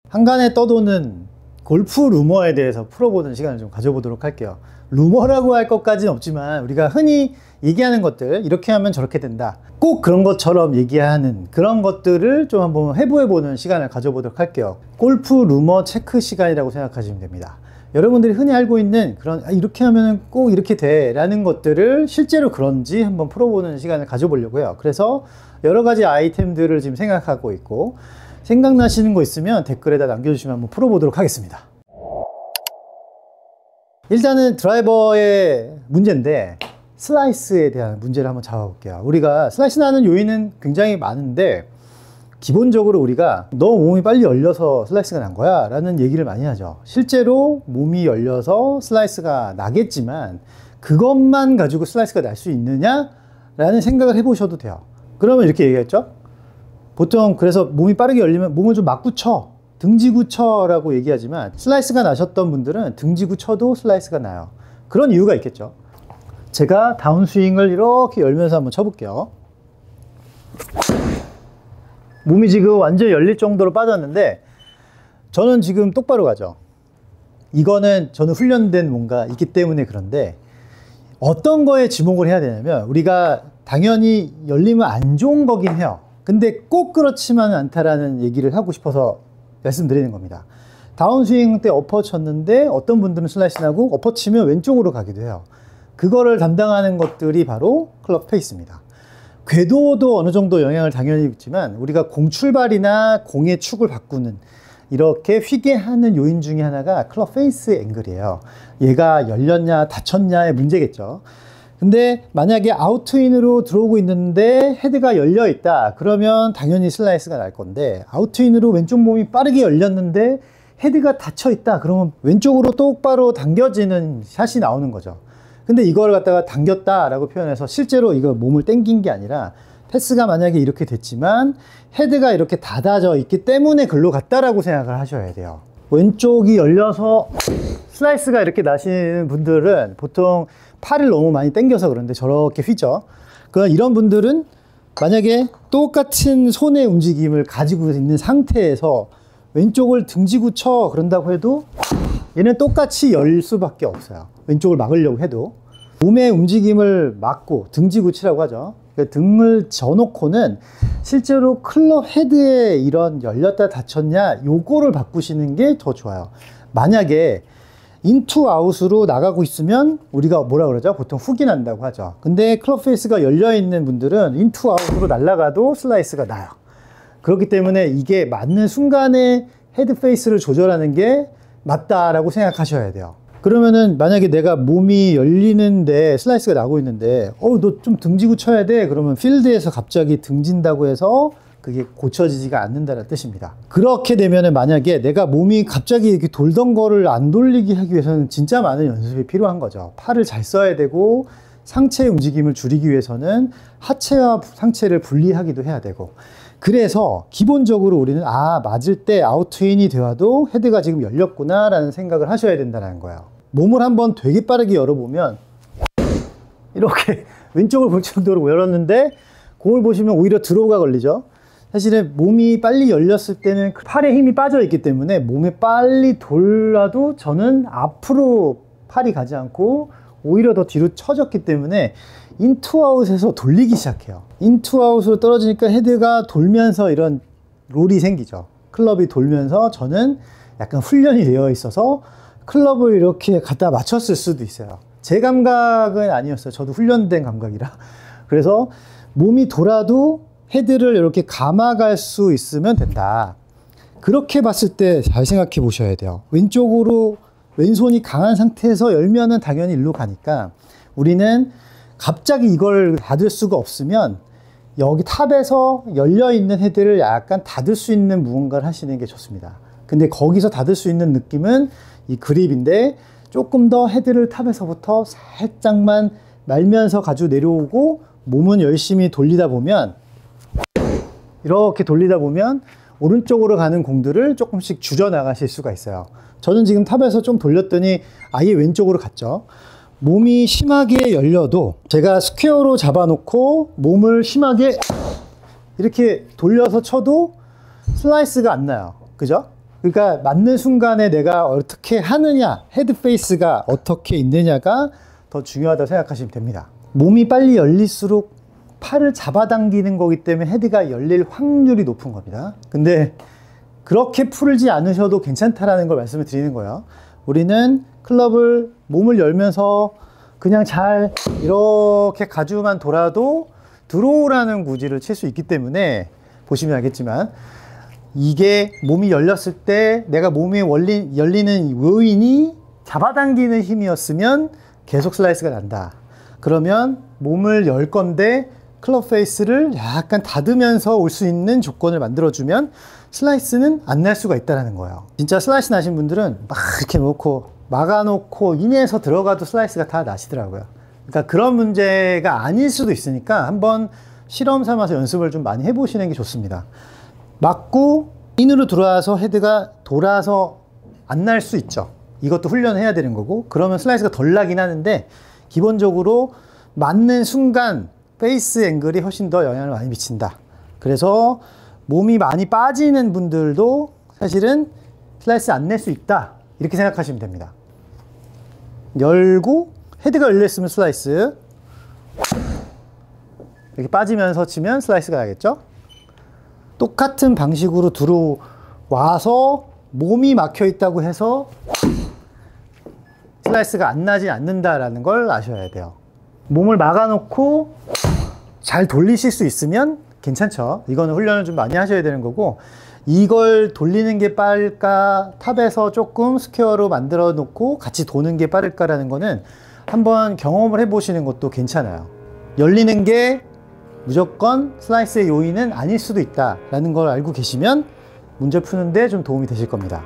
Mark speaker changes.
Speaker 1: 한간에 떠도는 골프 루머에 대해서 풀어보는 시간을 좀 가져보도록 할게요. 루머라고 할 것까지는 없지만 우리가 흔히 얘기하는 것들, 이렇게 하면 저렇게 된다, 꼭 그런 것처럼 얘기하는 그런 것들을 좀 한번 해부해보는 시간을 가져보도록 할게요. 골프 루머 체크 시간이라고 생각하시면 됩니다. 여러분들이 흔히 알고 있는 그런 이렇게 하면 꼭 이렇게 돼 라는 것들을 실제로 그런지 한번 풀어보는 시간을 가져보려고 해요. 그래서 여러 가지 아이템들을 지금 생각하고 있고, 생각나시는 거 있으면 댓글에다 남겨주시면 한번 풀어보도록 하겠습니다. 일단은 드라이버의 문제인데, 슬라이스에 대한 문제를 한번 잡아볼게요. 우리가 슬라이스 나는 요인은 굉장히 많은데, 기본적으로 우리가 너 몸이 빨리 열려서 슬라이스가 난 거야 라는 얘기를 많이 하죠. 실제로 몸이 열려서 슬라이스가 나겠지만 그것만 가지고 슬라이스가 날 수 있느냐 라는 생각을 해보셔도 돼요. 그러면 이렇게 얘기했죠. 보통 그래서 몸이 빠르게 열리면 몸을 좀 맞고 쳐, 등지고 쳐라고 얘기하지만, 슬라이스가 나셨던 분들은 등지고 쳐도 슬라이스가 나요. 그런 이유가 있겠죠. 제가 다운스윙을 이렇게 열면서 한번 쳐볼게요. 몸이 지금 완전히 열릴 정도로 빠졌는데 저는 지금 똑바로 가죠. 이거는 저는 훈련된 뭔가 있기 때문에 그런데, 어떤 거에 지목을 해야 되냐면, 우리가 당연히 열리면 안 좋은 거긴 해요. 근데 꼭 그렇지만은 않다라는 얘기를 하고 싶어서 말씀드리는 겁니다. 다운스윙 때 어퍼 쳤는데 어떤 분들은 슬라이스 나고 어퍼 치면 왼쪽으로 가기도 해요. 그거를 담당하는 것들이 바로 클럽 페이스입니다. 궤도도 어느 정도 영향을 당연히 있지만, 우리가 공 출발이나 공의 축을 바꾸는, 이렇게 휘게 하는 요인 중에 하나가 클럽 페이스 앵글이에요. 얘가 열렸냐 닫혔냐의 문제겠죠. 근데 만약에 아웃트윈으로 들어오고 있는데 헤드가 열려 있다 그러면 당연히 슬라이스가 날 건데, 아웃트윈으로 왼쪽 몸이 빠르게 열렸는데 헤드가 닫혀 있다 그러면 왼쪽으로 똑바로 당겨지는 샷이 나오는 거죠. 근데 이걸 갖다가 당겼다 라고 표현해서 실제로 이거 몸을 당긴 게 아니라, 패스가 만약에 이렇게 됐지만 헤드가 이렇게 닫아져 있기 때문에 글로 갔다라고 생각을 하셔야 돼요. 왼쪽이 열려서 슬라이스가 이렇게 나시는 분들은 보통 팔을 너무 많이 당겨서 그런데 저렇게 휘죠. 그럼 이런 분들은 만약에 똑같은 손의 움직임을 가지고 있는 상태에서 왼쪽을 등지고 쳐 그런다고 해도 얘는 똑같이 열 수밖에 없어요. 왼쪽을 막으려고 해도. 몸의 움직임을 막고 등지고 치라고 하죠. 등을 져놓고는 실제로 클럽 헤드에 이런 열렸다 닫혔냐 요거를 바꾸시는 게 더 좋아요. 만약에 인투 아웃으로 나가고 있으면 우리가 뭐라 그러죠? 보통 훅이 난다고 하죠. 근데 클럽 페이스가 열려 있는 분들은 인투 아웃으로 날아가도 슬라이스가 나요. 그렇기 때문에 이게 맞는 순간에 헤드 페이스를 조절하는 게 맞다라고 생각하셔야 돼요. 그러면은 만약에 내가 몸이 열리는데 슬라이스가 나고 있는데 너 좀 등지고 쳐야 돼 그러면 필드에서 갑자기 등진다고 해서 그게 고쳐지지가 않는다는 뜻입니다. 그렇게 되면은 만약에 내가 몸이 갑자기 이렇게 돌던 거를 안 돌리게 하기 위해서는 진짜 많은 연습이 필요한 거죠. 팔을 잘 써야 되고, 상체의 움직임을 줄이기 위해서는 하체와 상체를 분리하기도 해야 되고, 그래서 기본적으로 우리는 맞을 때 아웃트윈이 되어도 헤드가 지금 열렸구나 라는 생각을 하셔야 된다는 거예요. 몸을 한번 되게 빠르게 열어보면 이렇게 왼쪽을 볼 정도로 열었는데 공을 보시면 오히려 드로우가 걸리죠. 사실은 몸이 빨리 열렸을 때는 팔에 힘이 빠져 있기 때문에 몸에 빨리 돌아도 저는 앞으로 팔이 가지 않고 오히려 더 뒤로 처졌기 때문에 인투아웃에서 돌리기 시작해요. 인투아웃으로 떨어지니까 헤드가 돌면서 이런 롤이 생기죠. 클럽이 돌면서 저는 약간 훈련이 되어 있어서 클럽을 이렇게 갖다 맞췄을 수도 있어요. 제 감각은 아니었어요. 저도 훈련된 감각이라. 그래서 몸이 돌아도 헤드를 이렇게 감아갈 수 있으면 된다. 그렇게 봤을 때 잘 생각해 보셔야 돼요. 왼쪽으로 왼손이 강한 상태에서 열면은 당연히 일로 가니까, 우리는 갑자기 이걸 닫을 수가 없으면 여기 탑에서 열려있는 헤드를 약간 닫을 수 있는 무언가를 하시는 게 좋습니다. 근데 거기서 닫을 수 있는 느낌은 이 그립인데, 조금 더 헤드를 탑에서부터 살짝만 말면서 가지고 내려오고 몸은 열심히 돌리다 보면, 이렇게 돌리다 보면 오른쪽으로 가는 공들을 조금씩 줄여나가실 수가 있어요. 저는 지금 탑에서 좀 돌렸더니 아예 왼쪽으로 갔죠. 몸이 심하게 열려도 제가 스퀘어로 잡아놓고 몸을 심하게 이렇게 돌려서 쳐도 슬라이스가 안 나요. 그죠? 그러니까 맞는 순간에 내가 어떻게 하느냐, 헤드 페이스가 어떻게 있느냐가 더 중요하다고 생각하시면 됩니다. 몸이 빨리 열릴수록 팔을 잡아당기는 거기 때문에 헤드가 열릴 확률이 높은 겁니다. 근데 그렇게 풀지 않으셔도 괜찮다라는 걸 말씀을 드리는 거예요. 우리는 클럽을 몸을 열면서 그냥 잘 이렇게 가주만 돌아도 드로우라는 구질을 칠 수 있기 때문에 보시면 알겠지만 이게 몸이 열렸을 때 내가 몸이 열리는 요인이 잡아당기는 힘이었으면 계속 슬라이스가 난다. 그러면 몸을 열 건데 클럽 페이스를 약간 닫으면서 올 수 있는 조건을 만들어주면 슬라이스는 안 날 수가 있다는 거예요. 진짜 슬라이스 나신 분들은 막 이렇게 놓고 막아놓고 인해서 들어가도 슬라이스가 다 나시더라고요. 그러니까 그런 문제가 아닐 수도 있으니까 한번 실험 삼아서 연습을 좀 많이 해보시는 게 좋습니다. 맞고 인으로 들어와서 헤드가 돌아서 안 날 수 있죠. 이것도 훈련을 해야 되는 거고, 그러면 슬라이스가 덜 나긴 하는데 기본적으로 맞는 순간 페이스 앵글이 훨씬 더 영향을 많이 미친다. 그래서 몸이 많이 빠지는 분들도 사실은 슬라이스 안 낼 수 있다, 이렇게 생각하시면 됩니다. 열고 헤드가 열려있으면 슬라이스, 이렇게 빠지면서 치면 슬라이스가 나겠죠. 똑같은 방식으로 들어와서 몸이 막혀 있다고 해서 슬라이스가 안 나지 않는다라는 걸 아셔야 돼요. 몸을 막아놓고 잘 돌리실 수 있으면 괜찮죠. 이거는 훈련을 좀 많이 하셔야 되는 거고, 이걸 돌리는 게 빠를까, 탑에서 조금 스퀘어로 만들어 놓고 같이 도는 게 빠를까라는 거는 한번 경험을 해보시는 것도 괜찮아요. 열리는 게 무조건 슬라이스의 요인은 아닐 수도 있다라는 걸 알고 계시면 문제 푸는데 좀 도움이 되실 겁니다.